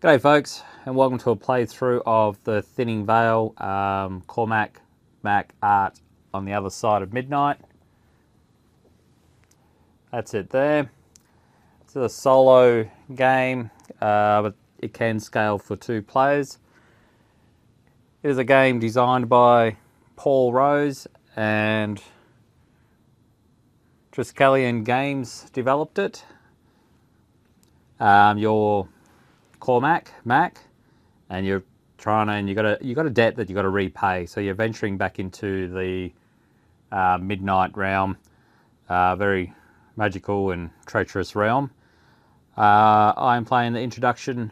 G'day folks, and welcome to a playthrough of the Thinning Veil Cormac Mac Airt on the other side of midnight. That's it there. It's a solo game, but it can scale for 2 players. It is a game designed by Paul Rose, and Triskelion Games developed it. Your Cormac Mac, and you're trying to, and you got a debt that you got to repay. So you're venturing back into the midnight realm, very magical and treacherous realm. I'm playing the introduction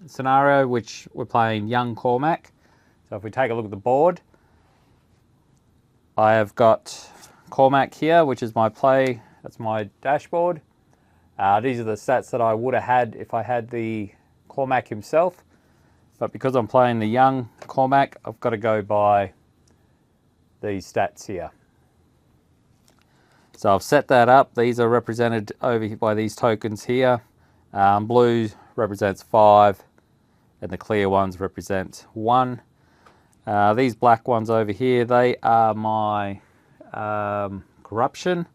scenario, which we're playing young Cormac. So if we take a look at the board, I have got Cormac here, which is my play. That's my dashboard. These are the stats that I would have had if I had the Cormac himself. But because I'm playing the young Cormac, I've got to go by these stats here. So I've set that up. These are represented over here by these tokens here. Blue represents 5, and the clear ones represent 1. These black ones over here, they are my corruption.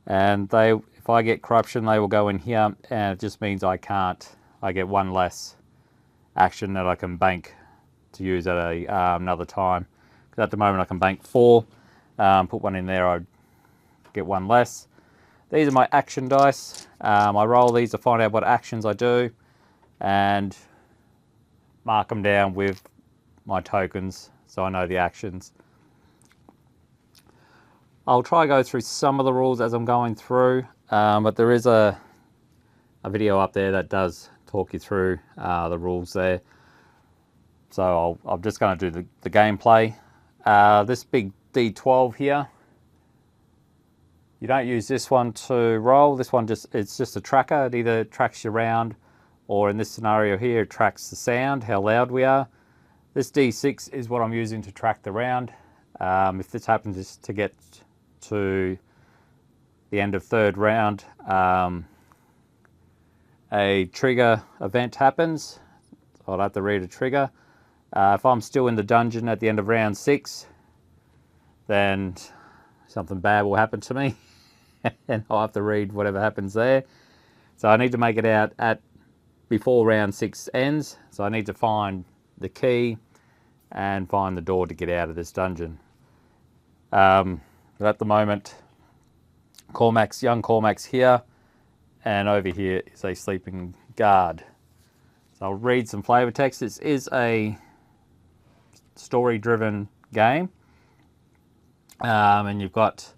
And if I get corruption, they will go in here, and it just means I get 1 less action that I can bank to use at another time. Because at the moment I can bank 4, put 1 in there, I get 1 less. These are my action dice. I roll these to find out what actions I do, and mark them down with my tokens so I know the actions. I'll try to go through some of the rules as I'm going through, but there is a video up there that does talk you through the rules there. So I'm just going to do the gameplay. This big D12 here, you don't use this one to roll. This one it's just a tracker. It either tracks your round, or in this scenario here, it tracks the sound, how loud we are. This D6 is what I'm using to track the round. If this happens to get to the end of 3rd round, a trigger event happens. So I'll have to read a trigger. If I'm still in the dungeon at the end of round 6, then something bad will happen to me and I'll have to read whatever happens there. So I need to make it out before round 6 ends. So I need to find the key and find the door to get out of this dungeon. But at the moment, young Cormac's here, and over here is a sleeping guard. So I'll read some flavor text. This is a story-driven game, and you've got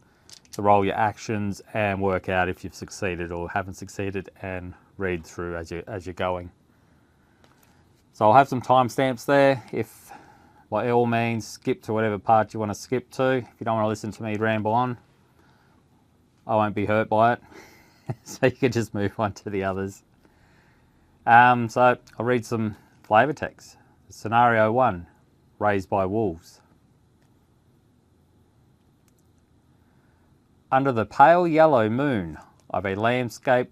to roll your actions and work out if you've succeeded or haven't succeeded, and read through as you're going. So I'll have some timestamps there. If by all means, skip to whatever part you want to skip to. If you don't want to listen to me ramble on, I won't be hurt by it. So you can just move on to the others. So I'll read some flavor text. Scenario 1, raised by wolves. Under the pale yellow moon of a landscape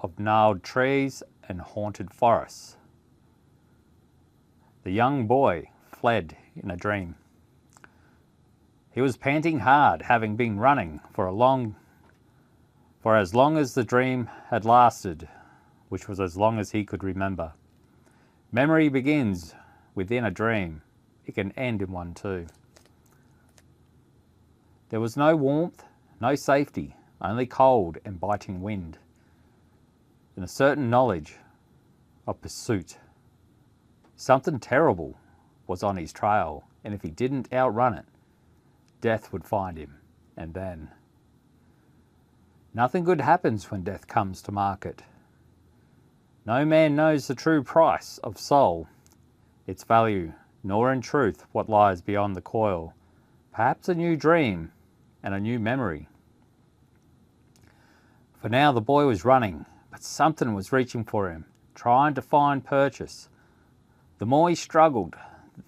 of gnarled trees and haunted forests, the young boy fled in a dream. He was panting hard, having been running for as long as the dream had lasted, which was as long as he could remember. Memory begins within a dream. It can end in one too. There was no warmth, no safety, only cold and biting wind, and a certain knowledge of pursuit. Something terrible was on his trail, and if he didn't outrun it, death would find him, and then. Nothing good happens when death comes to market. No man knows the true price of soul, its value, nor in truth what lies beyond the coil. Perhaps a new dream and a new memory. For now the boy was running, but something was reaching for him, trying to find purchase. The more he struggled,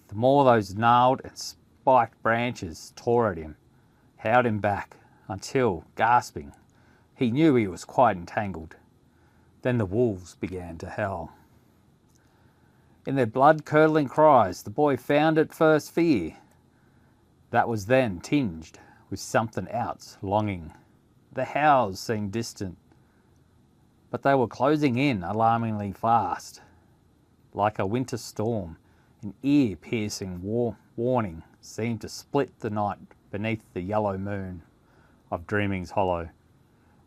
the more those gnarled and spiked branches tore at him, held him back, until, gasping, he knew he was quite entangled. Then the wolves began to howl. In their blood-curdling cries, the boy found at first fear that was then tinged with something else, longing. The howls seemed distant, but they were closing in alarmingly fast. Like a winter storm, an ear-piercing warning seemed to split the night beneath the yellow moon of Dreaming's Hollow.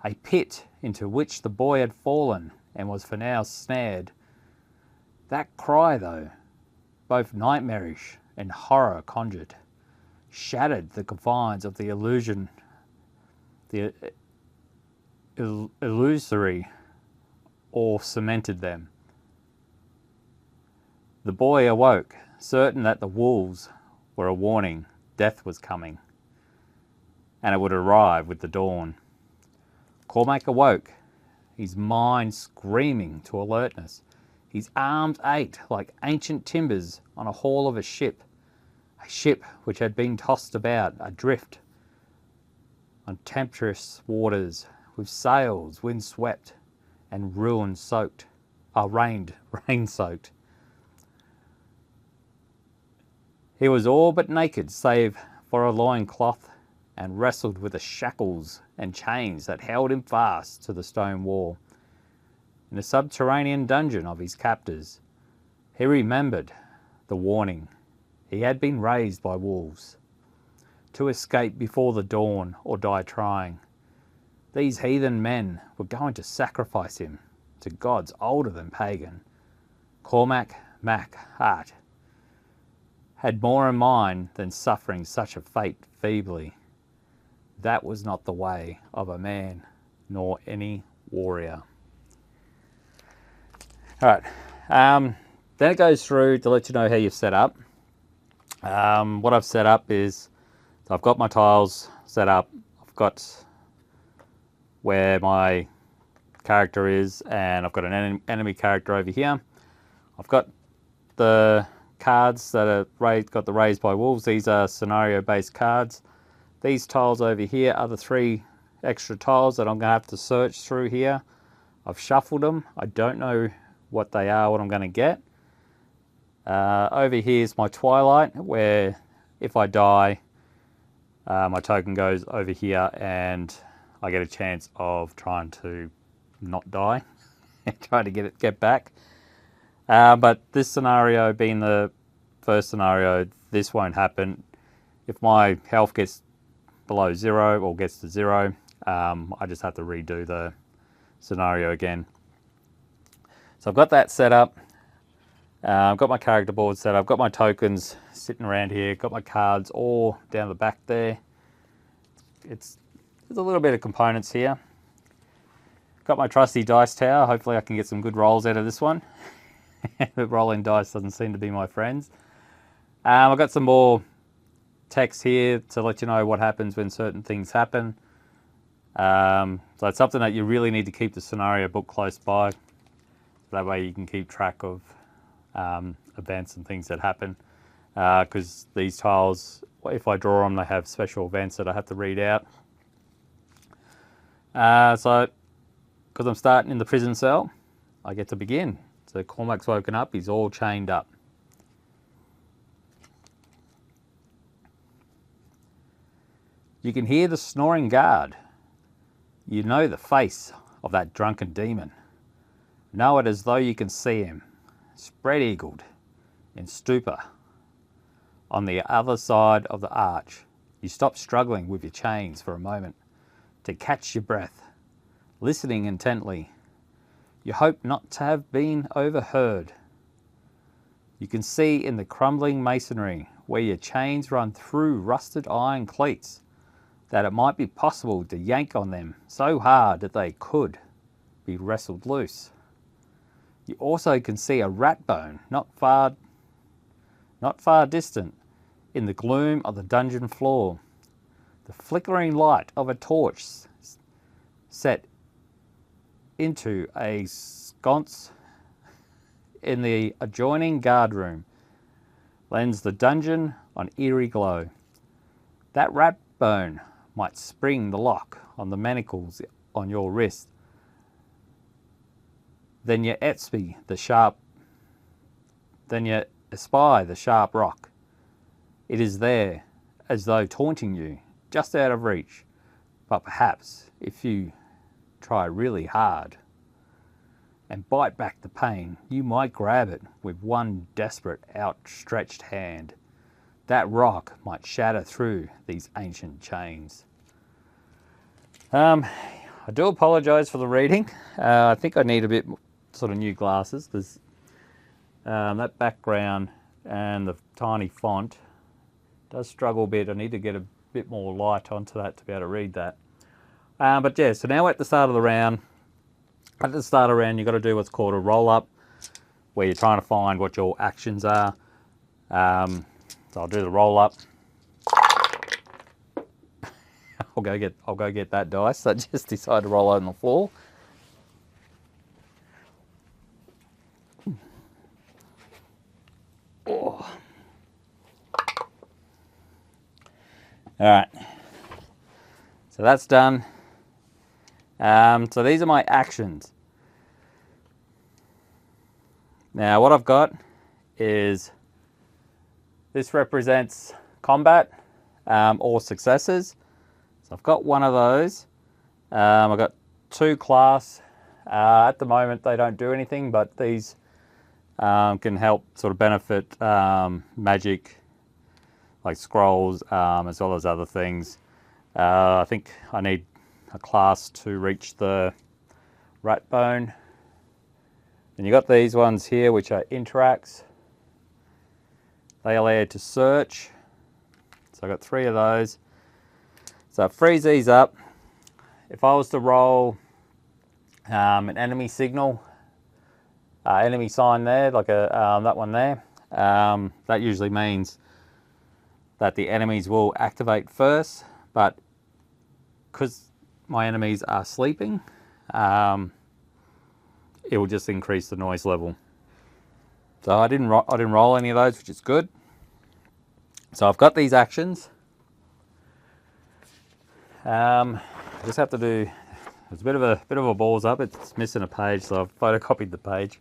A pit into which the boy had fallen and was for now snared. That cry, though, both nightmarish and horror conjured, shattered the confines of the illusion, the illusory, or cemented them. The boy awoke, certain that the wolves were a warning death was coming, and it would arrive with the dawn. Cormac awoke, his mind screaming to alertness. His arms ached like ancient timbers on a hull of a ship which had been tossed about, adrift on tempestuous waters, with sails wind-swept and rain-soaked. He was all but naked, save for a loincloth, and wrestled with the shackles and chains that held him fast to the stone wall. In the subterranean dungeon of his captors, he remembered the warning. He had been raised by wolves to escape before the dawn or die trying. These heathen men were going to sacrifice him to gods older than pagan. Cormac Mac Airt had more in mind than suffering such a fate feebly. That was not the way of a man, nor any warrior. All right, then it goes through to let you know how you've set up. What I've set up is, I've got my tiles set up, I've got where my character is, and I've got an enemy character over here. I've got the cards that are got the raised by wolves. These are scenario based cards. These tiles over here are the 3 extra tiles that I'm going to have to search through here. I've shuffled them. I don't know what they are, what I'm going to get. Over here is my Twilight, where if I die, my token goes over here and I get a chance of trying to not die and trying to get back. But this scenario being the first scenario, this won't happen. If my health gets below 0 or gets to 0, I just have to redo the scenario again. So I've got that set up. I've got my character board set up. I've got my tokens sitting around here. Got my cards all down the back there. There's a little bit of components here. Got my trusty dice tower. Hopefully I can get some good rolls out of this one. But rolling dice doesn't seem to be my friends. I've got some more text here to let you know what happens when certain things happen. So it's something that you really need to keep the scenario book close by. That way you can keep track of events and things that happen. Because these tiles, if I draw them, they have special events that I have to read out. So, because I'm starting in the prison cell, I get to begin. So Cormac's woken up, he's all chained up. You can hear the snoring guard. You know the face of that drunken demon. Know it as though you can see him, spread-eagled, in stupor. On the other side of the arch, you stop struggling with your chains for a moment to catch your breath, listening intently. You hope not to have been overheard. You can see in the crumbling masonry where your chains run through rusted iron cleats that it might be possible to yank on them so hard that they could be wrestled loose. You also can see a rat bone not far distant in the gloom of the dungeon floor. The flickering light of a torch set into a sconce in the adjoining guard room lends the dungeon an eerie glow. That rat bone might spring the lock on the manacles on your wrist. Then you espy the sharp rock. It is there, as though taunting you, just out of reach. But perhaps, if you try really hard and bite back the pain, you might grab it with one desperate outstretched hand. That rock might shatter through these ancient chains. I do apologise for the reading. I think I need a bit sort of new glasses, because that background and the tiny font does struggle a bit. I need to get a bit more light onto that to be able to read that. But yeah, so now we're at the start of the round. At the start of the round, you've got to do what's called a roll-up, where you're trying to find what your actions are. So I'll do the roll-up. I'll go get that dice. I just decided to roll out on the floor. Oh. All right. So that's done. So these are my actions. Now what I've got is, this represents combat or successes. So I've got one of those. I've got 2 class. At the moment they don't do anything, but these can help sort of benefit magic, like scrolls, as well as other things. I think I need a class to reach the rat bone. And you got these ones here, which are interacts. They allow you to search. So I've got 3 of those. So it frees these up. If I was to roll an enemy signal, enemy sign there, like that one there, that usually means that the enemies will activate first, but because my enemies are sleeping, it will just increase the noise level. So I didn't roll any of those, which is good. So I've got these actions. I just have to do. It's a bit of a balls up. It's missing a page, so I've photocopied the page.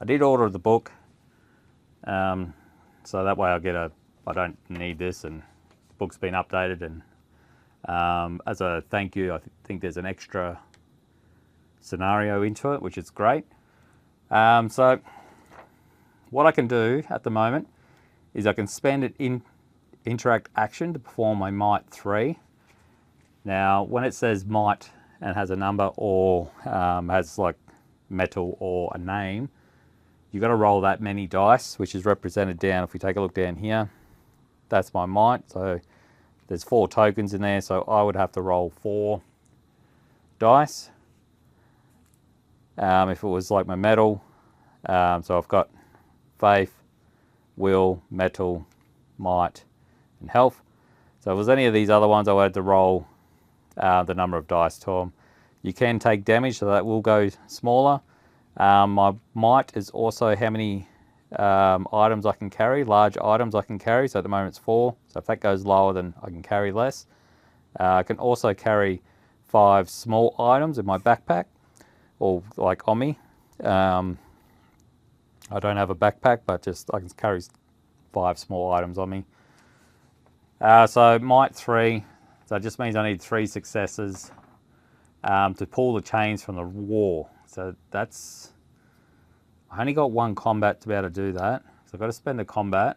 I did order the book, so that way I don't need this, and the book's been updated. And as a thank you, I think there's an extra scenario into it, which is great. So what I can do at the moment is I can spend it in interact action to perform my might 3. Now, when it says might and has a number, or has like metal or a name, you've got to roll that many dice, which is represented down. If we take a look down here, that's my might. So there's 4 tokens in there, so I would have to roll 4 dice. If it was like my metal, so I've got faith, will, metal, might, and health. So if it was any of these other ones, I would have to roll the number of dice to them. You can take damage, so that will go smaller. My might is also how many items I can carry, large items I can carry. So at the moment it's 4. So if that goes lower, then I can carry less. I can also carry 5 small items in my backpack, or like on me. I don't have a backpack, but just I can carry 5 small items on me. So might 3. So it just means I need 3 successes to pull the chains from the war. So that's, I only got 1 combat to be able to do that. So I've got to spend a combat.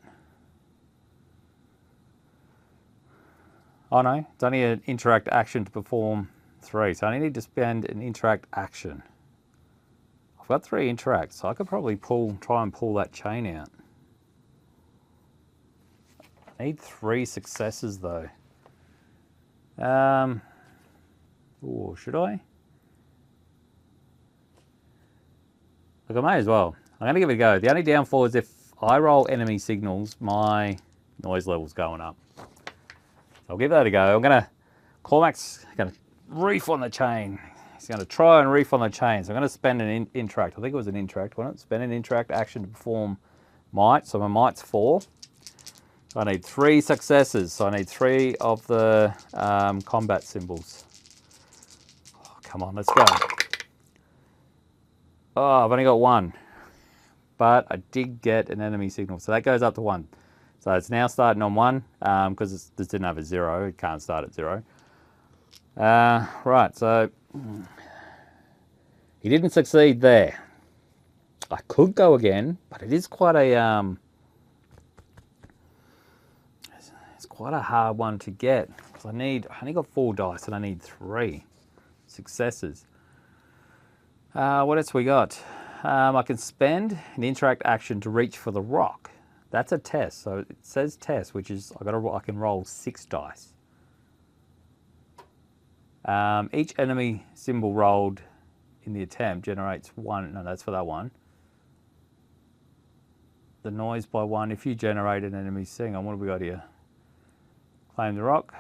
Oh no, it's only an interact action to perform 3. So I only need to spend an interact action. I've got 3 interacts, so I could probably try and pull that chain out. I need 3 successes though. Or should I? Look, I may as well. I'm going to give it a go. The only downfall is if I roll enemy signals, my noise level's going up. So I'll give that a go. Cormac's going to reef on the chain. He's going to try and reef on the chain. So I'm going to spend an interact. I think it was an interact, wasn't it? Spend an interact action to perform might. So my might's 4. I need 3 successes, so I need 3 of the combat symbols. Oh, come on, let's go. Oh, I've only got one. But I did get an enemy signal. So that goes up to 1. So it's now starting on 1 because this didn't have a 0. It can't start at 0. Right, so he didn't succeed there. I could go again, but it is quite a it's quite a hard one to get because I only got 4 dice and I need 3 successes. What else we got? I can spend an interact action to reach for the rock. That's a test. So it says test, which is I can roll 6 dice. Each enemy symbol rolled in the attempt generates 1. No, that's for that one. The noise by 1. If you generate an enemy signal, what have we got here? Claim the rock.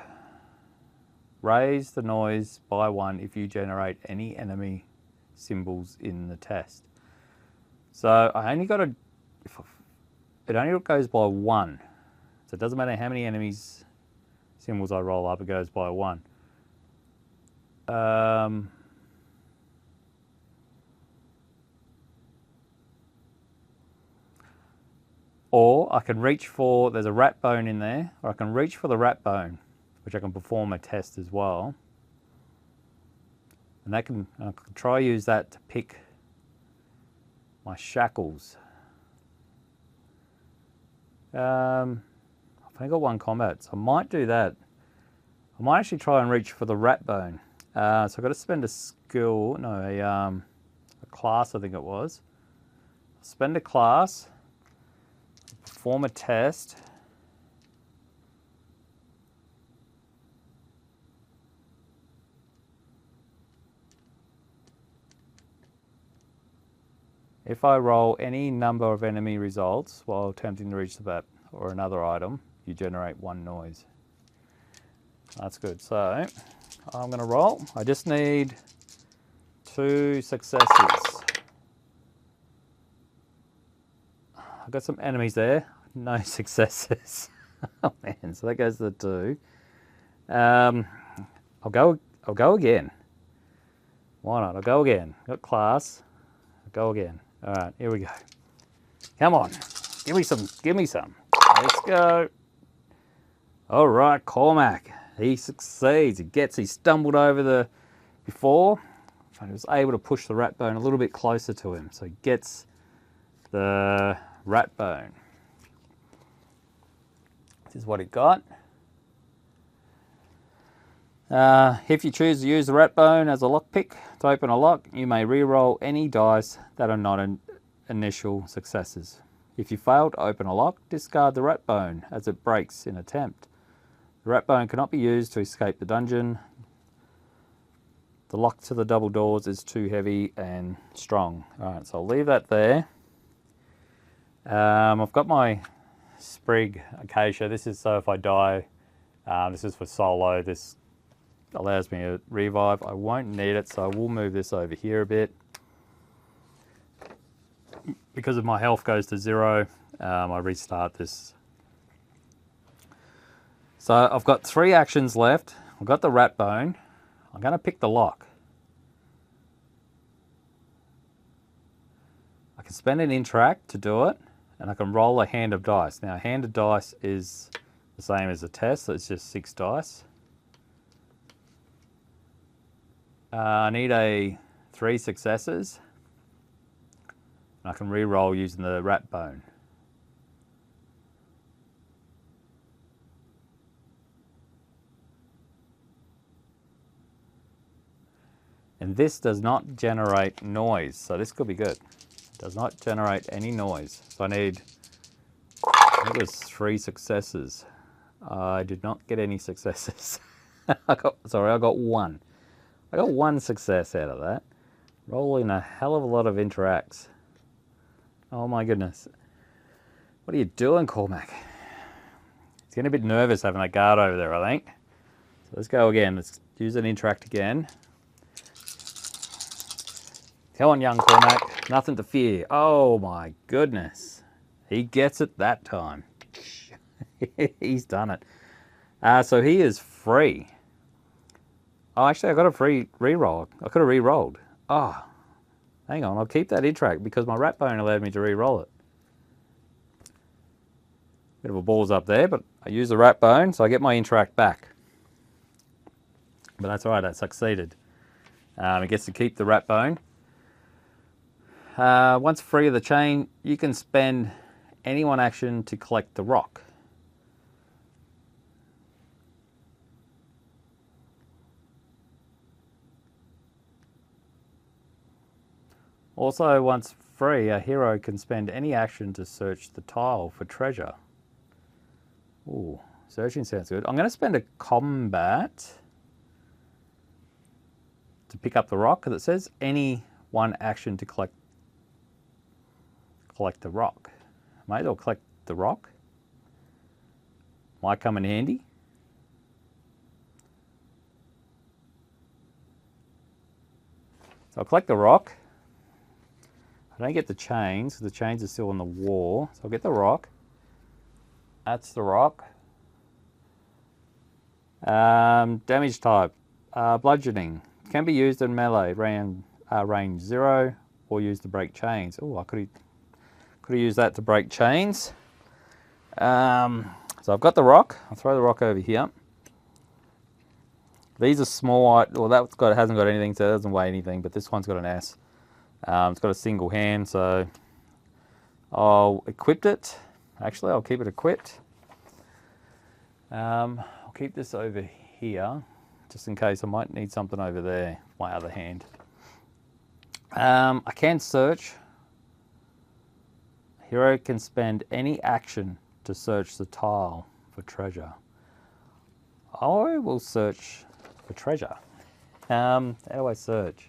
Raise the noise by 1 if you generate any enemy symbols in the test. So I only got it only goes by 1. So it doesn't matter how many enemies symbols I roll up, it goes by 1. Or I can reach for, there's a rat bone in there, or I can reach for the rat bone, which I can perform a test as well. And I can try use that to pick my shackles. I've only got 1 combat, so I might do that. I might actually try and reach for the rat bone. So I've got to spend a skill, no, a class I think it was. Spend a class, perform a test. If I roll any number of enemy results while attempting to reach the bat or another item, you generate 1 noise. That's good. So I'm going to roll. I just need 2 successes. I've got some enemies there. No successes. Oh man, so that goes to the 2. I'll go again. Why not? I'll go again. Got class. I'll go again. All right, here we go. Come on, give me some. Let's go. All right, Cormac. He succeeds. He stumbled over the before, and he was able to push the rat bone a little bit closer to him. So he gets the rat bone. This is what he got. If you choose to use the rat bone as a lockpick to open a lock, you may re-roll any dice that are not initial successes. If you fail to open a lock, discard the rat bone as it breaks in attempt. The rat bone cannot be used to escape the dungeon. The lock to the double doors is too heavy and strong. Alright, so I'll leave that there. I've got my sprig acacia. This is so if I die, this is for solo. This allows me to revive. I won't need it, so I will move this over here a bit. Because if my health goes to 0, I restart this. So I've got 3 actions left. I've got the rat bone. I'm going to pick the lock. I can spend an interact to do it, and I can roll a hand of dice. Now, a hand of dice is the same as a test, so it's just 6 dice. I need 3 successes. And I can re-roll using the rat bone. And this does not generate noise, so this could be good. It does not generate any noise. So I think it was 3 successes. I did not get any successes. I got 1. I got 1 success out of that. Rolling a hell of a lot of interacts. Oh my goodness. What are you doing, Cormac? He's getting a bit nervous having that guard over there, I think. So let's go again. Let's use an interact again. Come on, young Cormac. Nothing to fear. Oh my goodness. He gets it that time. He's done it. So he is free. Oh, actually, I got a free re-roll. I could have re-rolled. Oh, Hang on, I'll keep that interact because my rat bone allowed me to re-roll it. Bit of a balls up there, but I use the rat bone, so I get my interact back. But that's all right, that succeeded. It gets to keep the rat bone. Once free of the chain, you can spend any one action to collect the rock. Also, once free, a hero can spend any action to search the tile for treasure. Ooh, searching sounds good. I'm going to spend a combat to pick up the rock, because it says any one action to collect the rock. Might as well collect the rock. Might come in handy. So I'll collect the rock. I don't get the chains, because the chains are still on the wall. So I'll get the rock. That's the rock. Damage type. Bludgeoning. Can be used in melee, range 0, or used to break chains. Oh, I could have used that to break chains. So I've got the rock. I'll throw the rock over here. These are small. Well, that hasn't got anything, so it doesn't weigh anything, but this one's got an S. It's got a single hand, so I'll equip it. Actually, I'll keep it equipped. I'll keep this over here, just in case I might need something over there, my other hand. I can search. Hero can spend any action to search the tile for treasure. I will search for treasure. How do I search?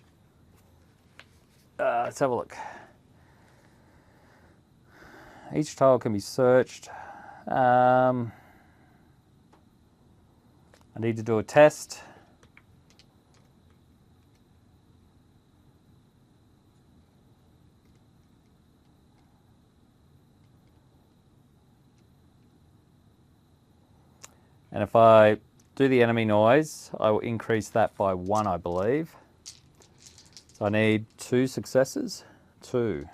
Let's have a look. Each tile can be searched. I need to do a test. And if I do the enemy noise, I will increase that by 1, I believe. So I need 2 successes. 2.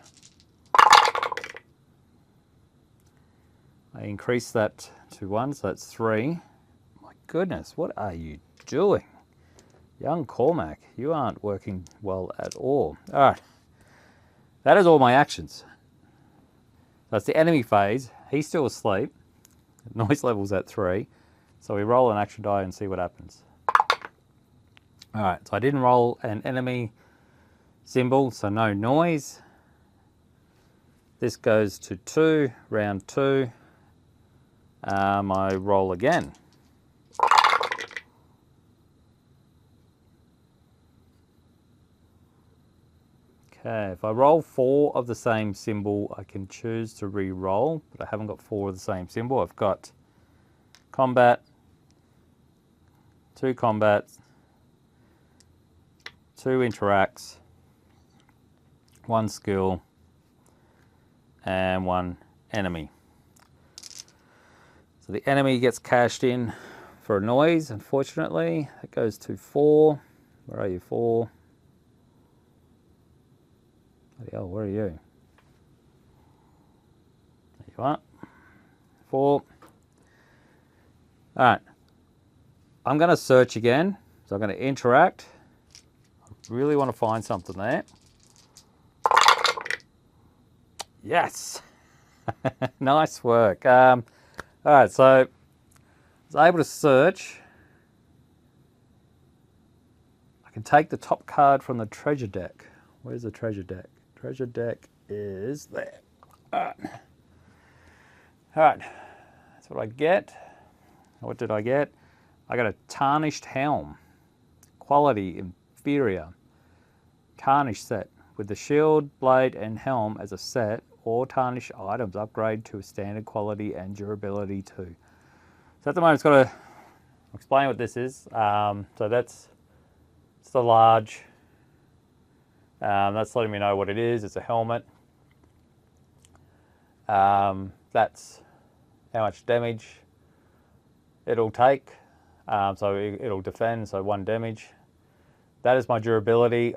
I increase that to 1, so that's 3. My goodness, what are you doing? Young Cormac, you aren't working well at all. All right, that is all my actions. That's the enemy phase. He's still asleep. Noise level's at 3. So we roll an action die and see what happens. All right, so I didn't roll an enemy symbol, so no noise. This goes to 2, round 2. I roll again. Okay, if I roll 4 of the same symbol, I can choose to re-roll, but I haven't got 4 of the same symbol. I've got combat, 2 combats, 2 interacts, 1 skill, and 1 enemy. So the enemy gets cashed in for a noise, unfortunately. It goes to 4. Where are you, 4? Bloody hell, where are you? There you are. 4. All right. I'm going to search again. So I'm going to interact. I really want to find something there. Yes. Nice work. All right, so I was able to search. I can take the top card from the treasure deck. Where's the treasure deck? Treasure deck is there. All right. All right, that's what I get. What did I get? I got a tarnished helm. Quality inferior. Tarnished set. With the shield, blade, and helm as a set, all tarnished items upgrade to a standard quality and durability too. So at the moment, it's got to explain what this is. So it's the large. That's letting me know what it is. It's a helmet. That's how much damage it'll take. So it'll defend, so 1 damage. That is my durability.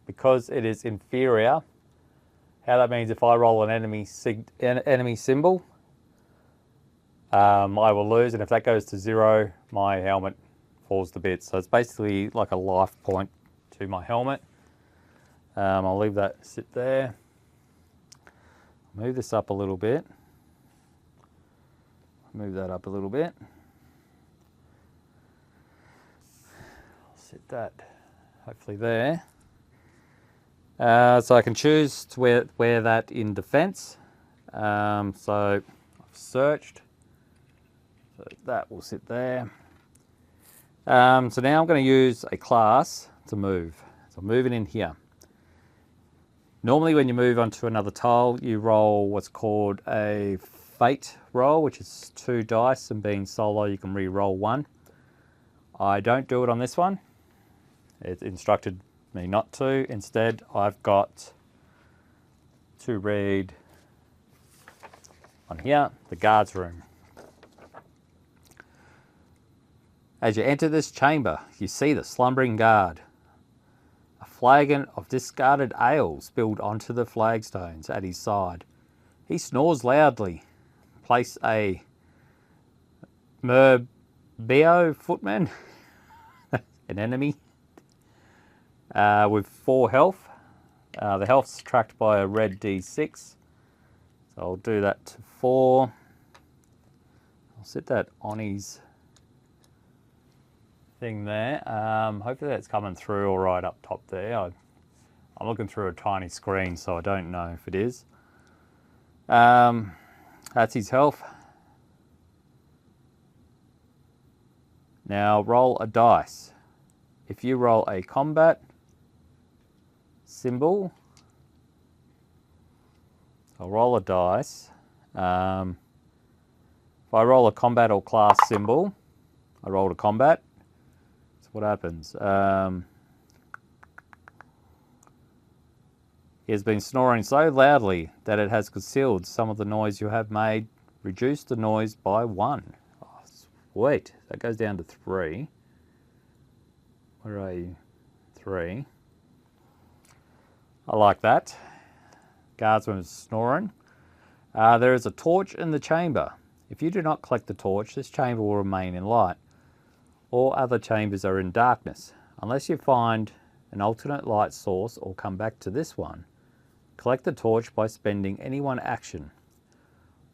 because it is inferior, how that means if I roll an enemy symbol, I will lose, and if that goes to 0, my helmet falls to bits. So it's basically like a life point to my helmet. I'll leave that sit there. Move this up a little bit. Move that up a little bit. I'll sit that hopefully there. So I can choose to wear that in defense. So I've searched. So that will sit there. So now I'm going to use a class to move. So I'm moving in here. Normally when you move onto another tile, you roll what's called a fate roll, which is 2 dice, and being solo you can re-roll 1. I don't do it on this one. It instructed me not to. Instead, I've got to read on here, the guard's room. As you enter this chamber, you see the slumbering guard. A flagon of discarded ale spilled onto the flagstones at his side. He snores loudly. Place a Merbeo footman, an enemy, with 4 health. The health's tracked by a red D6. So I'll do that to 4. I'll set that on his thing there. Hopefully that's coming through all right up top there. I'm looking through a tiny screen, so I don't know if it is. That's his health. Now roll a dice. If you roll a combat symbol, I'll roll a dice. If I roll a combat or class symbol, I rolled a combat. So what happens? He has been snoring so loudly that it has concealed some of the noise you have made. Reduce the noise by 1. Oh, sweet. That goes down to 3. Where are you? 3. I like that. Guardsman is snoring. There is a torch in the chamber. If you do not collect the torch, this chamber will remain in light. All other chambers are in darkness, unless you find an alternate light source or come back to this one. Collect the torch by spending any one action.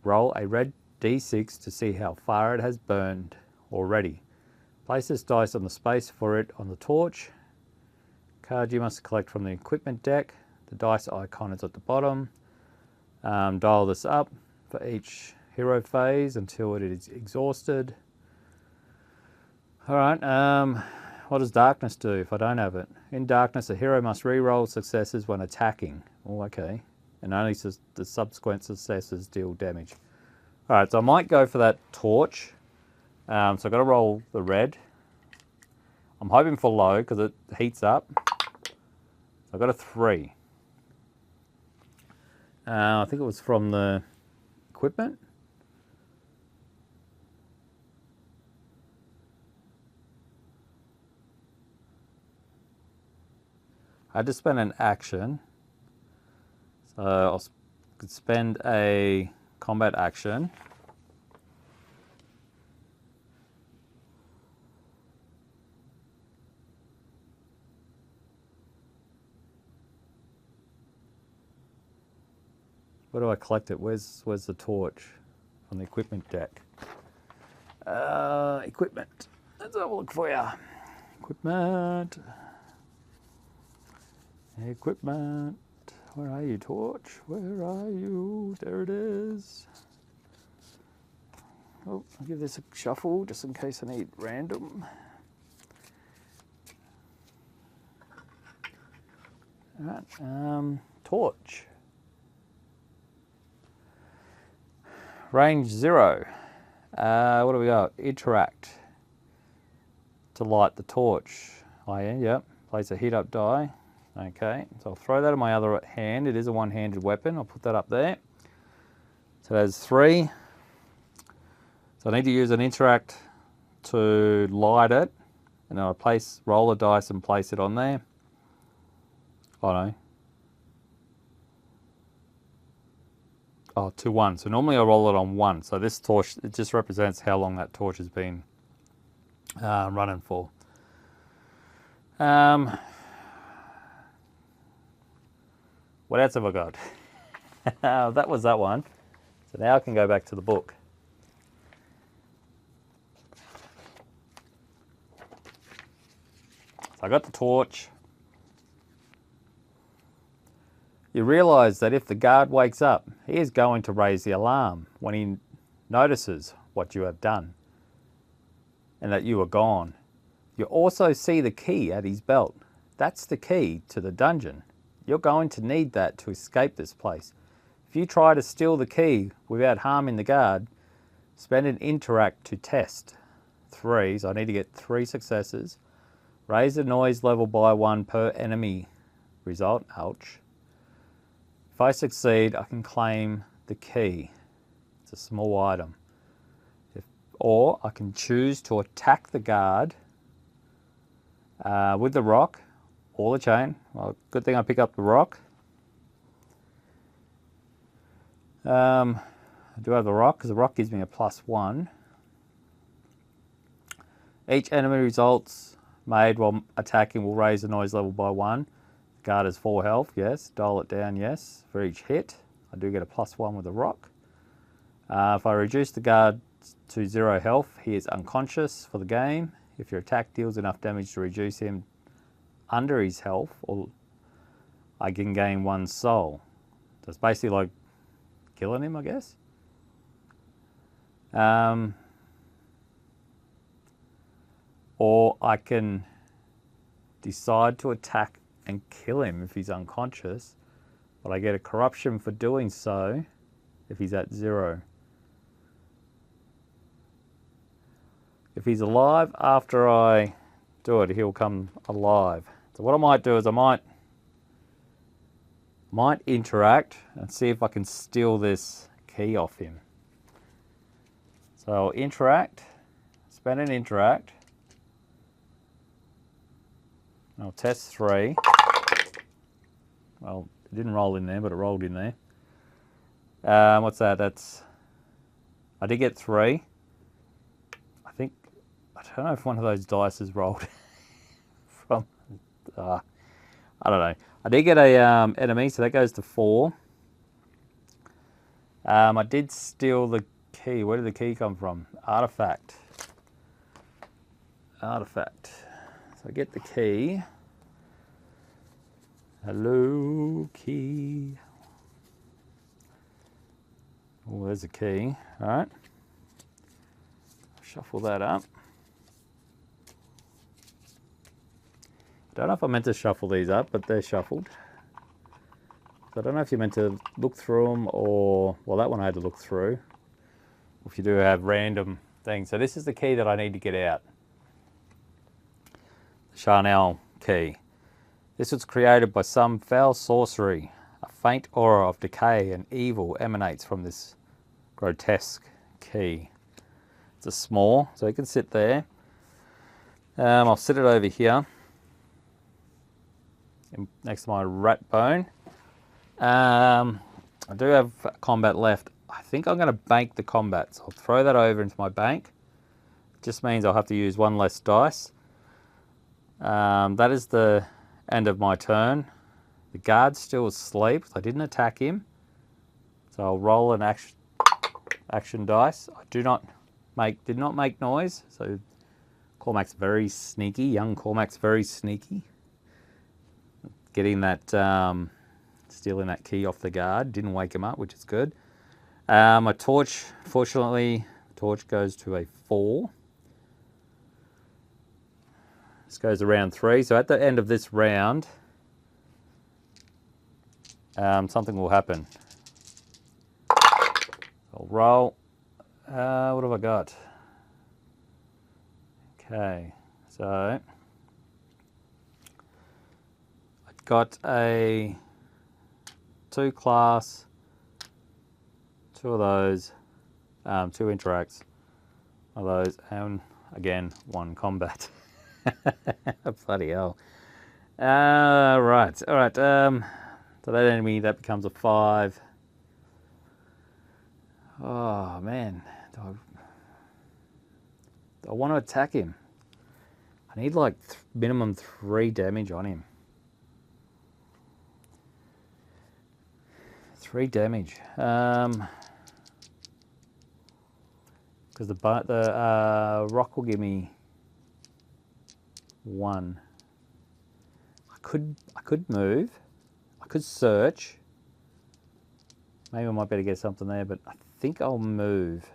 Roll a red D6 to see how far it has burned already. Place this dice on the space for it on the torch. Card you must collect from the equipment deck. The dice icon is at the bottom. Dial this up for each hero phase until it is exhausted. Alright, what does darkness do if I don't have it? In darkness, a hero must re-roll successes when attacking. Oh, okay. And only the subsequent successes deal damage. Alright, so I might go for that torch. So I've got to roll the red. I'm hoping for low because it heats up. So I've got a 3. I think it was from the equipment. I had to spend an action. So I could spend a combat action. Where do I collect it? Where's the torch? On the equipment deck. Equipment. Let's have a look for you. Equipment. Equipment. Where are you, torch? Where are you? There it is. Oh, I'll give this a shuffle just in case I need random. Alright, torch. Range 0. What do we got? Interact. To light the torch. Oh yeah, yep. Place a heat up die. Okay, so I'll throw that in my other hand. It is a one-handed weapon. I'll put that up there. So there's 3. So I need to use an interact to light it. And then I roll a dice and place it on there. Oh no. Oh, 2-1. So normally I roll it on 1. So this torch, it just represents how long that torch has been running for. What else have I got? That was that one. So now I can go back to the book. So I got the torch. You realise that if the guard wakes up, he is going to raise the alarm when he notices what you have done and that you are gone. You also see the key at his belt. That's the key to the dungeon. You're going to need that to escape this place. If you try to steal the key without harming the guard, spend an interact to test. 3, so I need to get 3 successes. Raise the noise level by 1 per enemy result. Ouch. If I succeed, I can claim the key. It's a small item. Or I can choose to attack the guard with the rock or the chain. Well, good thing I pick up the rock. I do have the rock because the rock gives me a +1. Each enemy results made while attacking will raise the noise level by 1. The guard has 4 health, yes. Dial it down, yes. For each hit, I do get a +1 with the rock. If I reduce the guard to 0 health, he is unconscious for the game. If your attack deals enough damage to reduce him under his health, or I can gain 1 soul. So it's basically like killing him, I guess. Or I can decide to attack and kill him if he's unconscious, but I get a corruption for doing so if he's at 0. If he's alive after I do it, he'll come alive. So what I might do is I might interact and see if I can steal this key off him. So I'll interact, spend an interact. I'll test 3. Well, it didn't roll in there, but it rolled in there. What's that? I did get 3. I don't know if one of those dice is rolled from, I don't know. I did get a enemy, so that goes to 4. I did steal the key. Where did the key come from? Artifact. Artifact. So I get the key. Hello, key. Oh, there's a key. All right. Shuffle that up. I don't know if I meant to shuffle these up, but they're shuffled. So I don't know if you're meant to look through them or, well, that one I had to look through. If you do have random things. So this is the key that I need to get out. The Charnel key. This was created by some foul sorcery. A faint aura of decay and evil emanates from this grotesque key. It's a small, so it can sit there. I'll sit it over here next to my rat bone. I do have combat left. I think I'm going to bank the combat, so I'll throw that over into my bank. It just means I'll have to use 1 less dice. That is the end of my turn. The guard's still asleep. I didn't attack him, so I'll roll an action dice. I did not make noise. So Cormac's very sneaky. Young Cormac's very sneaky. Getting that, stealing that key off the guard. Didn't wake him up, which is good. My torch, fortunately, the torch goes to a 4. This goes around 3. So at the end of this round, something will happen. I'll roll. What have I got? Okay, so got a 2 class, 2 of those, 2 interacts of those, and again 1 combat. Bloody hell. Right, all right. So that enemy, that becomes a 5. Oh man, do I want to attack him? I need like minimum 3 damage on him. 3 damage. Because the rock will give me 1. I could move. I could search. Maybe I might better get something there, but I think I'll move.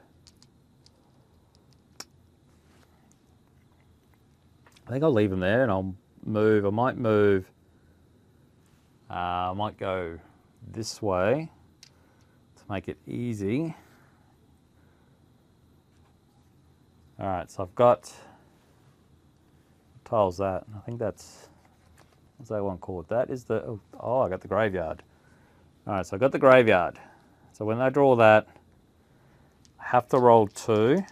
I think I'll leave him there and I'll move. I might move. I might go this way to make it easy. All right, so I've got, what tile's that? I think that's, what's that one called? That is the, oh, I got the graveyard. All right, so I got the graveyard. So when I draw that, I have to roll 2.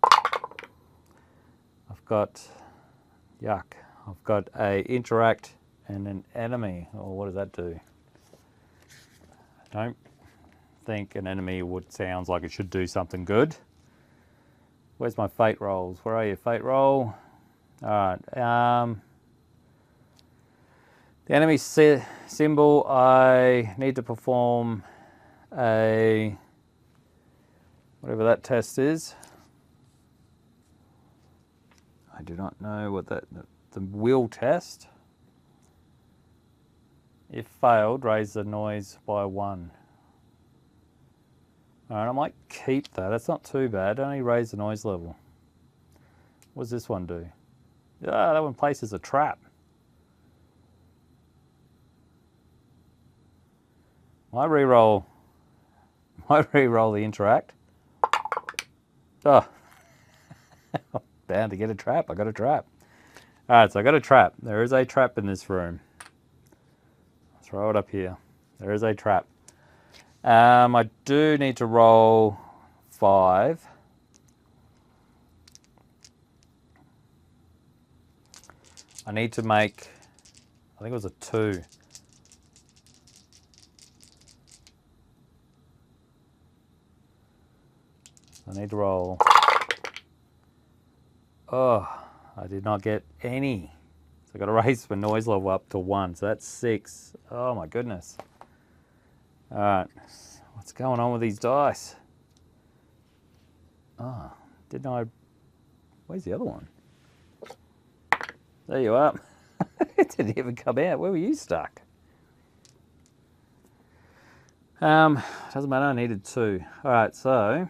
I've got, yuck, I've got a interact and an enemy. Oh, what does that do? I don't think an enemy sounds like it should do something good. Where's my fate rolls? Where are you, fate roll? All right. The enemy symbol, I need to perform a, whatever that test is. I do not know what that, the will test. If failed, raise the noise by 1. All right, I might keep that. That's not too bad. Only raise the noise level. What does this one do? Ah, that one places a trap. Might re-roll the interact. Oh, bound to get a trap. I got a trap. All right, so I got a trap. There is a trap in this room. I'll throw it up here. There is a trap. I do need to roll 5. I need to make, I think it was a 2. I need to roll. Oh, I did not get any. So I've got to raise my noise level up to 1. So that's 6. Oh my goodness. All right, what's going on with these dice? Oh, didn't I? Where's the other one? There you are. It didn't even come out. Where were you stuck? Doesn't matter, I needed 2. All right, so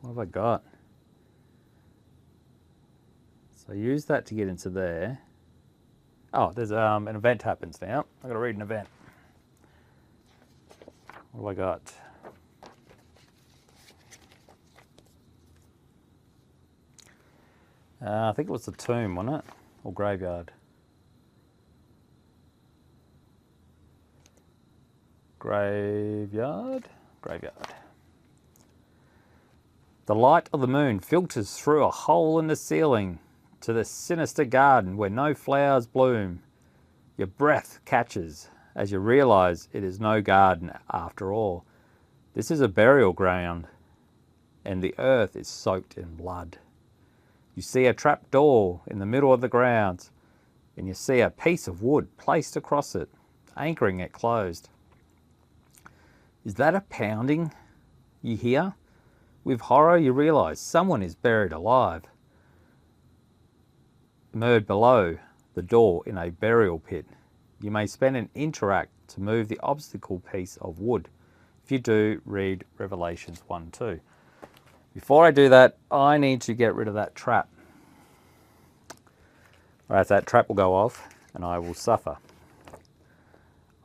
what have I got? So I use that to get into there. Oh, there's an event happens now. I've got to read an event. What have I got? I think it was the tomb, wasn't it? Or graveyard. Graveyard? Graveyard. The light of the moon filters through a hole in the ceiling to the sinister garden where no flowers bloom. Your breath catches as you realize it is no garden after all. This is a burial ground, and the earth is soaked in blood. You see a trap door in the middle of the grounds, and you see a piece of wood placed across it, anchoring it closed. Is that a pounding you hear? With horror, you realize someone is buried alive, immersed below the door in a burial pit. You may spend an interact to move the obstacle piece of wood. If you do, read Revelations 1:2. Before I do that, I need to get rid of that trap. All right, so that trap will go off and I will suffer.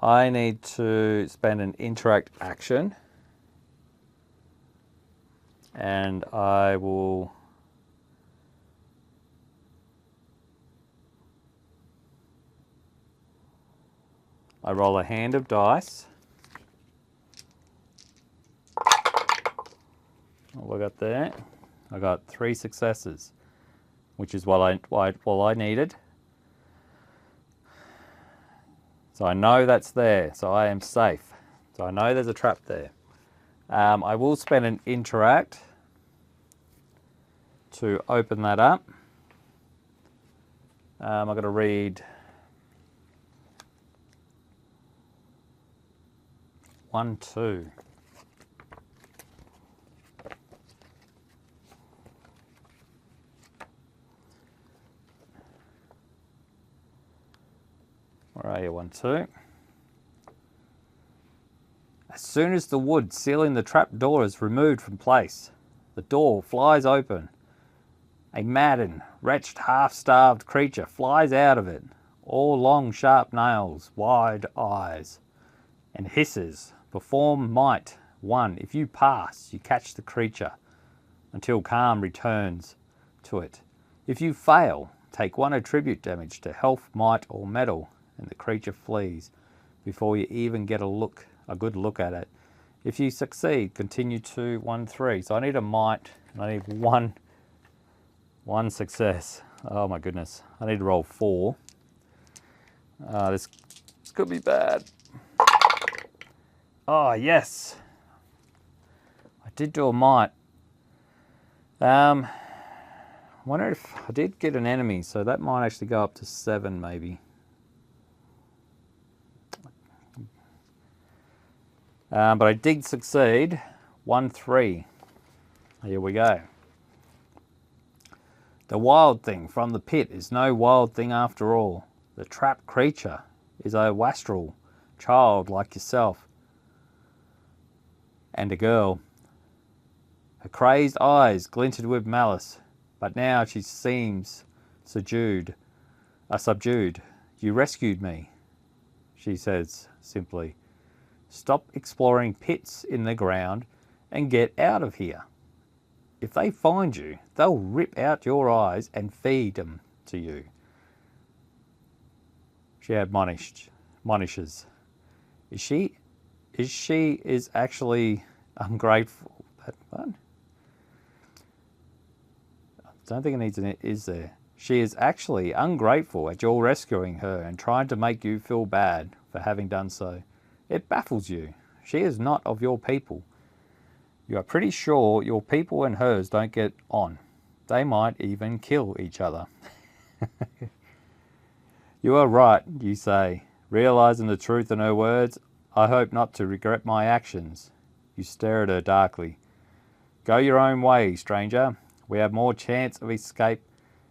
I need to spend an interact action, and I will roll a hand of dice. What have I got there? I got 3 successes, which is what I needed. So I know that's there, so I am safe. So I know there's a trap there. I will spend an interact to open that up. I've got to read 1, 2. Where are you? 1, 2. As soon as the wood sealing the trap door is removed from place, the door flies open. A maddened, wretched, half-starved creature flies out of it, all long, sharp nails, wide eyes, and hisses. Perform might 1. If you pass, you catch the creature until calm returns to it. If you fail, take 1 attribute damage to health, might, or metal, and the creature flees before you even get a good look at it. If you succeed, continue to 1, 3. So I need a might, and I need one success. Oh my goodness. I need to roll 4. This could be bad. Oh, yes. I did do a might. I wonder if I did get an enemy, so that might actually go up to 7 maybe. But I did succeed. 1, 3. Here we go. The wild thing from the pit is no wild thing after all. The trapped creature is a wastrel child like yourself and a girl. Her crazed eyes glinted with malice, but now she seems subdued. You rescued me, she says simply. Stop exploring pits in the ground and get out of here. If they find you, they'll rip out your eyes and feed them to you. She admonishes. Is she actually ungrateful? That one? I don't think it needs an is there. She is actually ungrateful at your rescuing her and trying to make you feel bad for having done so. It baffles you. She is not of your people. You are pretty sure your people and hers don't get on. They might even kill each other. You are right, you say, realizing the truth in her words. I hope not to regret my actions. You stare at her darkly. Go your own way, stranger. We have more chance of escape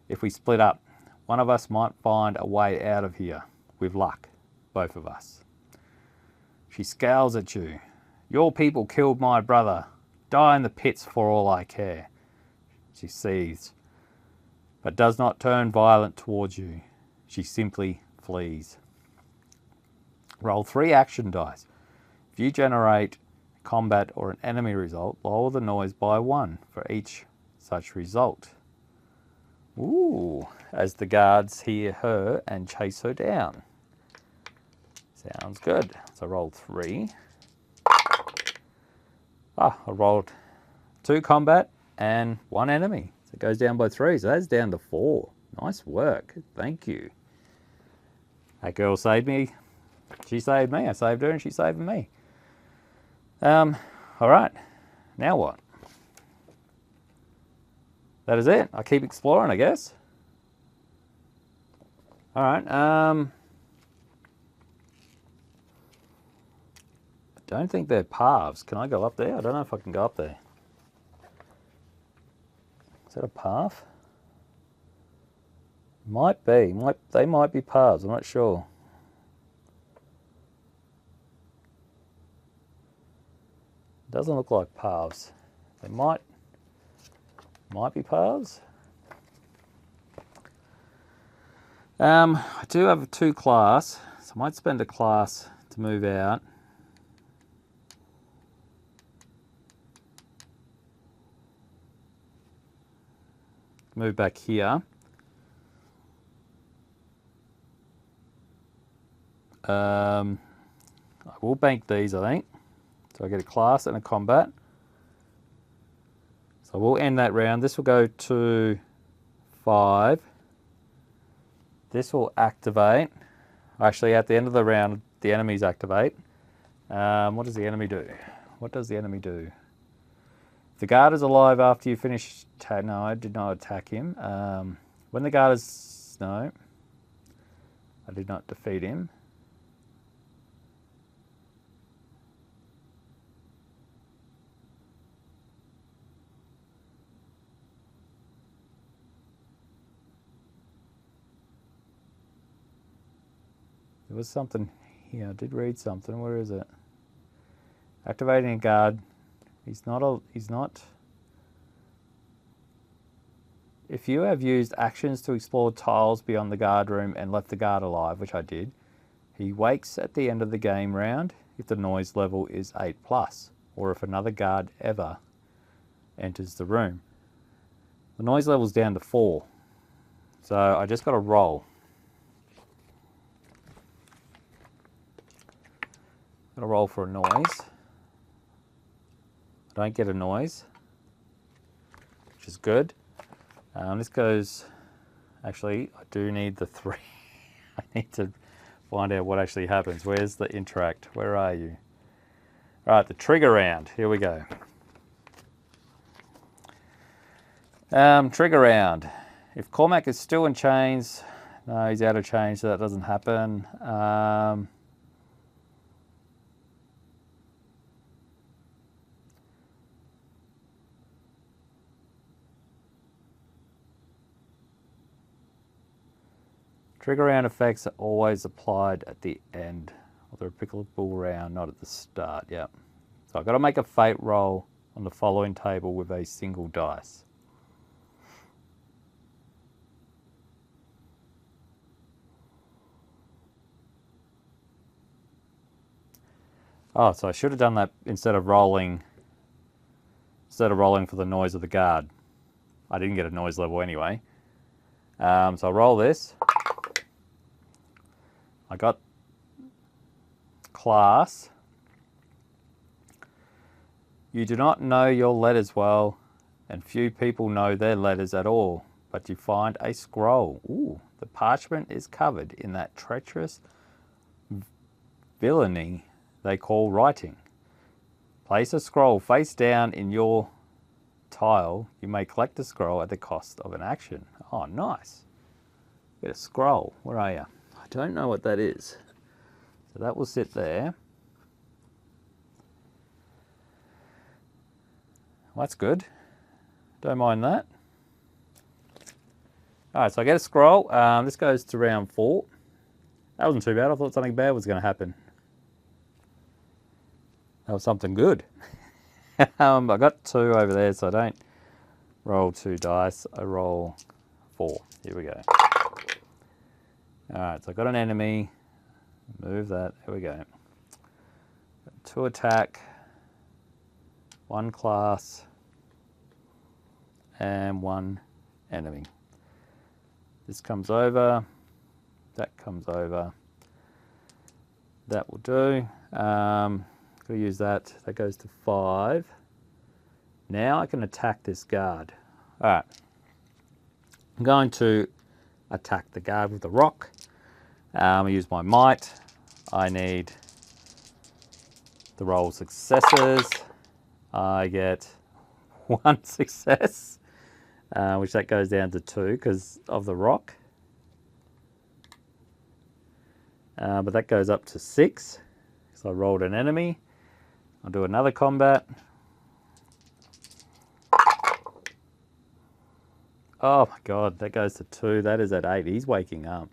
if we split up. One of us might find a way out of here. With luck, both of us. She scowls at you. Your people killed my brother. Die in the pits for all I care. She seethes, but does not turn violent towards you. She simply flees. Roll 3 action dice. If you generate combat or an enemy result, lower the noise by 1 for each such result. Ooh, as the guards hear her and chase her down. Sounds good. So roll 3. I rolled 2 combat and 1 enemy. So it goes down by 3. So that's down to 4. Nice work. Thank you. That girl saved me. She saved me. I saved her and she saved me. All right. Now what? That is it. I keep exploring, I guess. All right. I don't think they're paths. Can I go up there? I don't know if I can go up there. Is that a path? Might be. They might be paths. I'm not sure. Doesn't look like paths. They might be paths. I do have 2 class, so I might spend a class to move out. Move back here. I will bank these, I think. So I get a class and a combat. So we'll end that round. This will go to 5. This will activate. Actually, at the end of the round, the enemies activate. What does the enemy do? What does the enemy do? If the guard is alive after you finish... No, I did not attack him. When the guard is... No. I did not defeat him. There was something here. I did read something. Where is it? Activating a guard. He's not. If you have used actions to explore tiles beyond the guard room and left the guard alive, which I did, he wakes at the end of the game round if the noise level is 8+, or if another guard ever enters the room. The noise level's down to 4. So I just got to roll. Got to roll for a noise. I don't get a noise, which is good. This goes, actually, I do need the 3. I need to find out what actually happens. Where's the interact? Where are you? All right, the trigger round. Here we go. Trigger round. If Cormac is still in chains, no, he's out of chains, so that doesn't happen. Trigger round effects are always applied at the end of the applicable round, not at the start. Yep. So I've got to make a fate roll on the following table with a single dice. Oh, so I should have done that instead of rolling for the noise of the guard. I didn't get a noise level anyway. So I'll roll this. I got class. You do not know your letters well, and few people know their letters at all, but you find a scroll. Ooh, the parchment is covered in that treacherous villainy they call writing. Place a scroll face down in your tile. You may collect the scroll at the cost of an action. Oh, nice. Get a scroll. Where are you? I don't know what that is. So that will sit there. Well, that's good. Don't mind that. All right, so I get a scroll. This goes to round 4. That wasn't too bad. I thought something bad was going to happen. That was something good. I got 2 over there, so I don't roll 2 dice. I roll 4. Here we go. All right, so I got an enemy. Move that. Here we go. 2 attack, 1 class, and 1 enemy. This comes over. That comes over. That will do. Got to use that. That goes to 5. Now I can attack this guard. All right. I'm going to attack the guard with the rock. I use my might. I need the roll successes. I get 1 success, which that goes down to 2 because of the rock. But that goes up to 6 because I rolled an enemy. I'll do another combat. Oh my God, that goes to 2. That is at 8. He's waking up.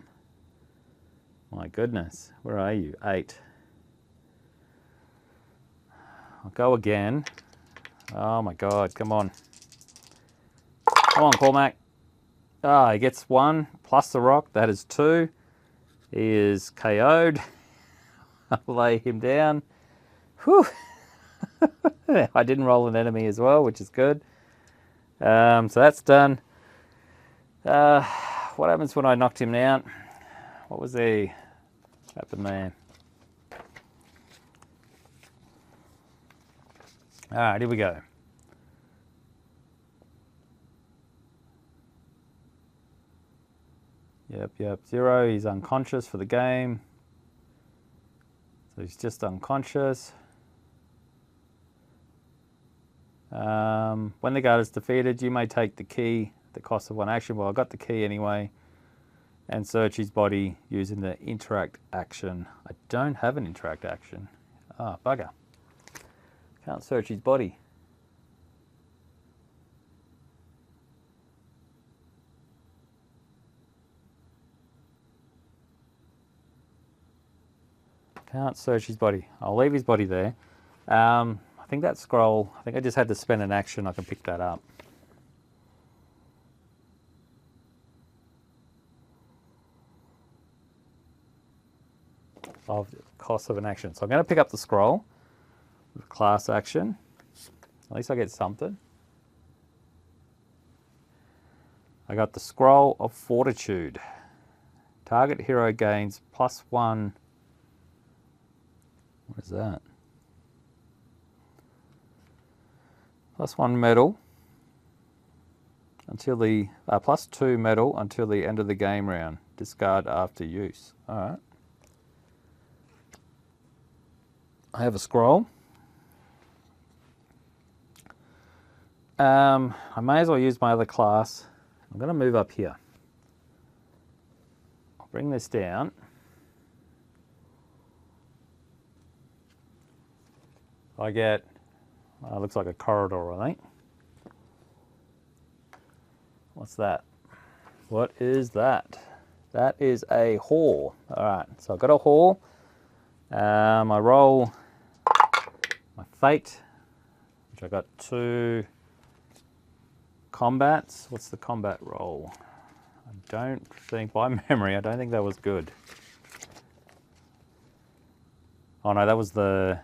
My goodness, where are you? 8. I'll go again. Oh my God, come on. Come on, Cormac. Ah, he gets 1 plus the rock. That is 2. He is KO'd. I'll lay him down. Whew. I didn't roll an enemy as well, which is good. So that's done. What happens when I knocked him out? What was the happened there? All right, here we go. Yep. 0. He's unconscious for the game. So he's just unconscious. When the guard is defeated, you may take the key at the cost of 1 action. Well, I got the key anyway. And search his body using the interact action. I don't have an interact action. Ah, bugger. Can't search his body. Can't search his body. I'll leave his body there. I think that scroll, I think I just had to spend an action. I can pick that up. Of the cost of an action. So I'm going to pick up the scroll with class action. At least I get something. I got the scroll of fortitude. Target hero gains +1. What is that? +1 medal until the +2 medal until the end of the game round. Discard after use. All right. I have a scroll. I may as well use my other class. I'm going to move up here. I'll bring this down. I get, looks like a corridor, I think. What's that? What is that? That is a hall. All right, so I've got a hall. I roll my fate, which I got 2 combats. What's the combat roll? I don't think, by memory, I don't think that was good. Oh no, that was the,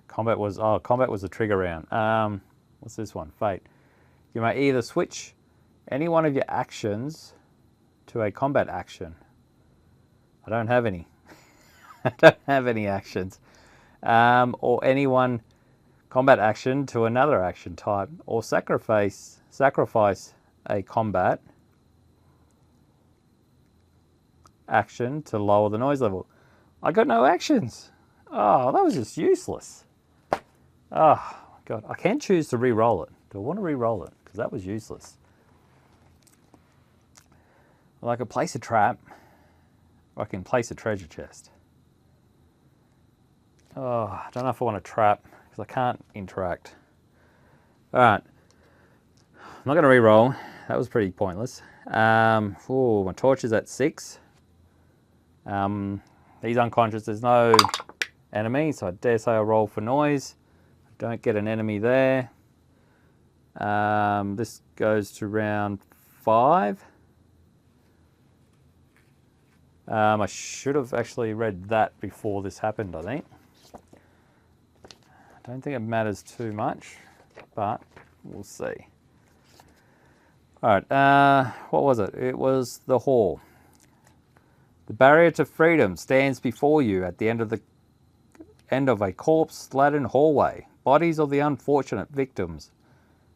combat was the trigger round. What's this one? Fate. You may either switch any one of your actions to a combat action. I don't have any. I don't have any actions. Or any one combat action to another action type, or sacrifice a combat action to lower the noise level. I got no actions. Oh, that was just useless. Oh, God. I can choose to re-roll it. Do I want to re-roll it? Because that was useless. Well, I could place a trap, or I can place a treasure chest. Oh, I don't know if I want to trap, because I can't interact. All right. I'm not going to re-roll. That was pretty pointless. Oh, my torch is at 6. He's unconscious. There's no enemy, so I dare say I'll roll for noise. Don't get an enemy there. This goes to round 5. I should have actually read that before this happened, I think. I don't think it matters too much, but we'll see. All right, what was it? It was the hall. The barrier to freedom stands before you at the end of a corpse-laden hallway. Bodies of the unfortunate victims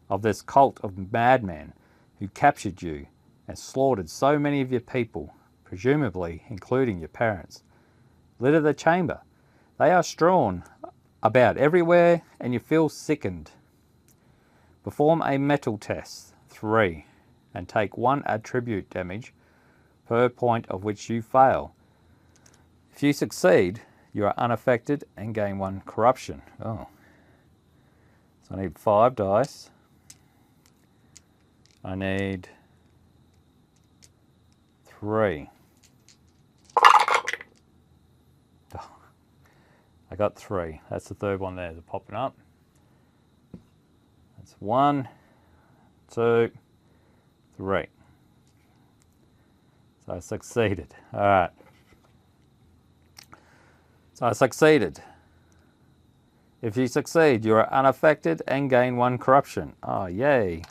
of this cult of madmen who captured you and slaughtered so many of your people, presumably including your parents, litter the chamber. They are strewn about everywhere and you feel sickened. Perform a metal test, 3, and take 1 attribute damage per point of which you fail. If you succeed, you are unaffected and gain 1 corruption. Oh. So I need 5 dice. I need 3. I got 3. That's the third one there. They're popping up. That's 1, 2, 3. So I succeeded. All right. So I succeeded. If you succeed, you are unaffected and gain 1 corruption. Oh, yay.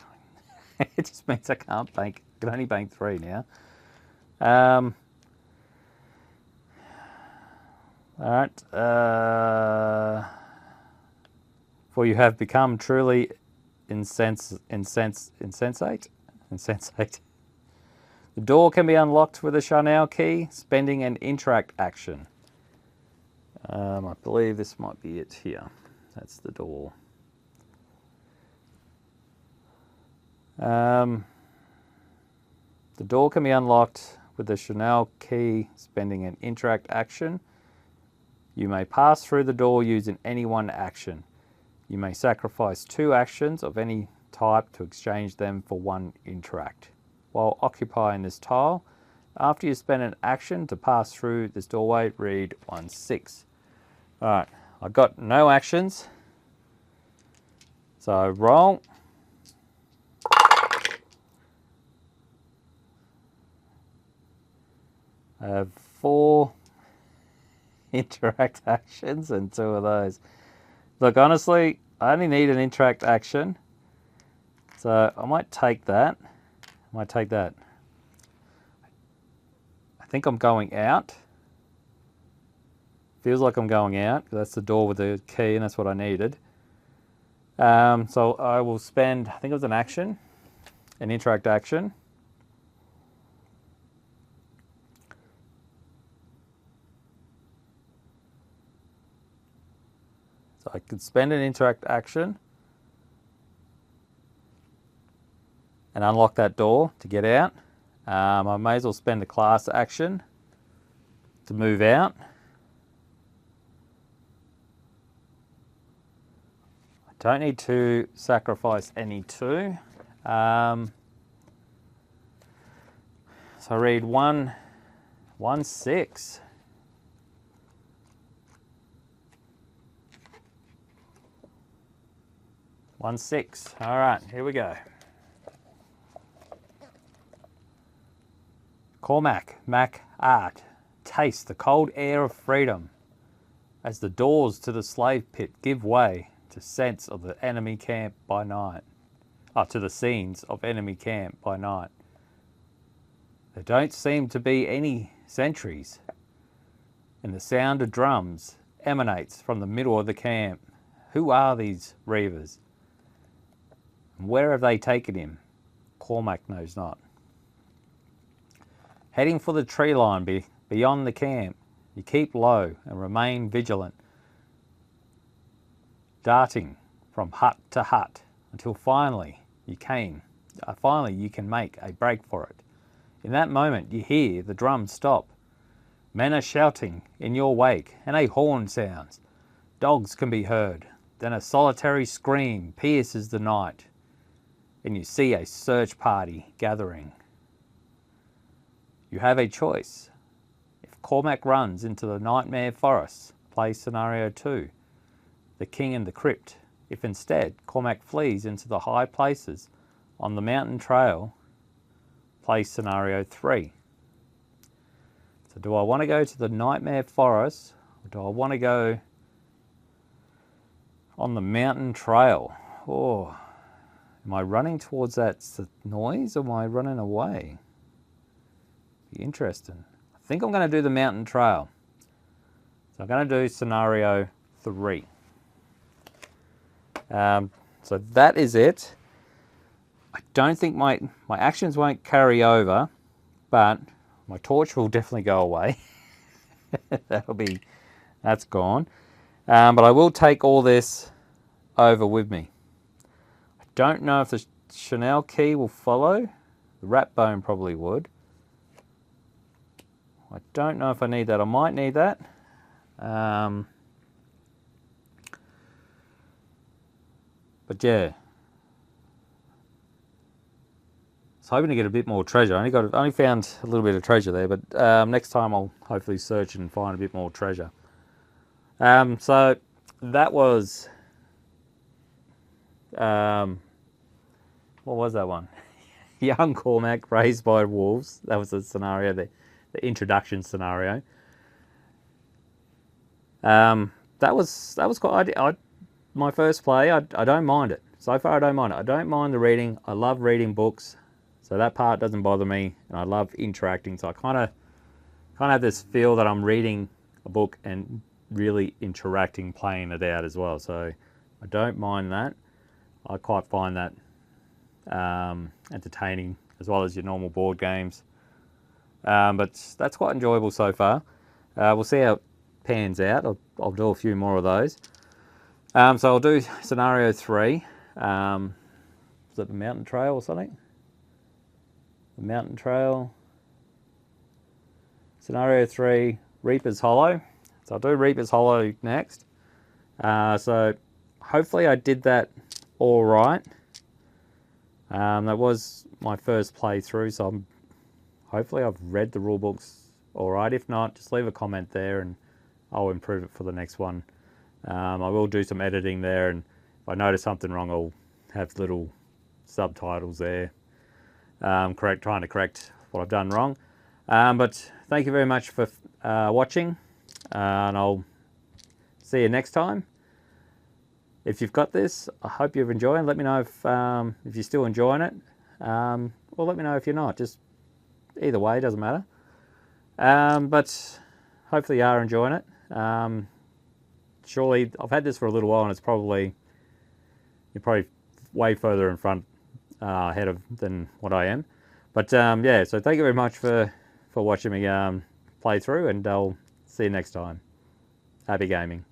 It just means I can't bank. I can only bank 3 now. All right. For you have become truly insensate. The door can be unlocked with a Chanel key, spending an interact action. I believe this might be it here. That's the door. The door can be unlocked with the Chanel key, spending an interact action. You may pass through the door using any one action. You may sacrifice 2 actions of any type to exchange them for 1 interact. While occupying this tile, after you spend an action to pass through this doorway, read 1/6. Alright, I've got no actions. So roll. I have 4 interact actions and 2 of those. Look, honestly, I only need an interact action. So I might take that. I think I'm going out. Feels like I'm going out. That's the door with the key, and that's what I needed. So I will spend, I think it was an action, an interact action. So I could spend an interact action and unlock that door to get out. I may as well spend a class action to move out. I don't need to sacrifice any 2. So I read 1/6. 1/6. All right, here we go. Cormac Mac Airt. Taste the cold air of freedom as the doors to the slave pit give way to sense of the enemy camp by night. To the scenes of enemy camp by night. There don't seem to be any sentries, and the sound of drums emanates from the middle of the camp. Who are these reavers? And where have they taken him? Cormac knows not. Heading for the tree line beyond the camp, you keep low and remain vigilant, darting from hut to hut until finally you can make a break for it. In that moment you hear the drums stop. Men are shouting in your wake and a horn sounds. Dogs can be heard. Then a solitary scream pierces the night and you see a search party gathering. You have a choice. If Cormac runs into the Nightmare Forest, play scenario 2, the King in the Crypt. If instead Cormac flees into the high places on the mountain trail, play scenario 3. So do I want to go to the Nightmare Forest or do I want to go on the mountain trail? Oh, am I running towards that noise or am I running away? Be interesting. I think I'm going to do the mountain trail. So I'm going to do scenario 3. So that is it. I don't think my actions won't carry over, but my torch will definitely go away. That's gone. But I will take all this over with me. I don't know if the Chanel key will follow. The rat bone probably would. I don't know if I need that. I might need that. But yeah. I was hoping to get a bit more treasure. I only found a little bit of treasure there, but next time I'll hopefully search and find a bit more treasure. So that was what was that one? Young Cormac raised by wolves. That was the scenario, the introduction scenario. That was quite. My first play. I don't mind it. So far, I don't mind it. I don't mind the reading. I love reading books, so that part doesn't bother me. And I love interacting. So I kind of have this feel that I'm reading a book and really interacting, playing it out as well. So I don't mind that. I quite find that entertaining, as well as your normal board games. But that's quite enjoyable so far. We'll see how it pans out. I'll do a few more of those. So I'll do scenario 3. Is it the mountain trail or something? The mountain trail. Scenario 3, Reaper's Hollow. So I'll do Reaper's Hollow next. So hopefully I did that all right. That was my first playthrough, so hopefully I've read the rulebooks all right. If not, just leave a comment there and I'll improve it for the next one. I will do some editing there, and if I notice something wrong, I'll have little subtitles there, trying to correct what I've done wrong. But thank you very much for watching, and I'll see you next time. If you've got this, I hope you've enjoyed it. Let me know if you're still enjoying it, or let me know if you're not. Just either way, it doesn't matter. But hopefully you are enjoying it. Surely, I've had this for a little while, and you're probably way further in front ahead than what I am. But yeah, so thank you very much for watching me play through, and I'll see you next time. Happy gaming.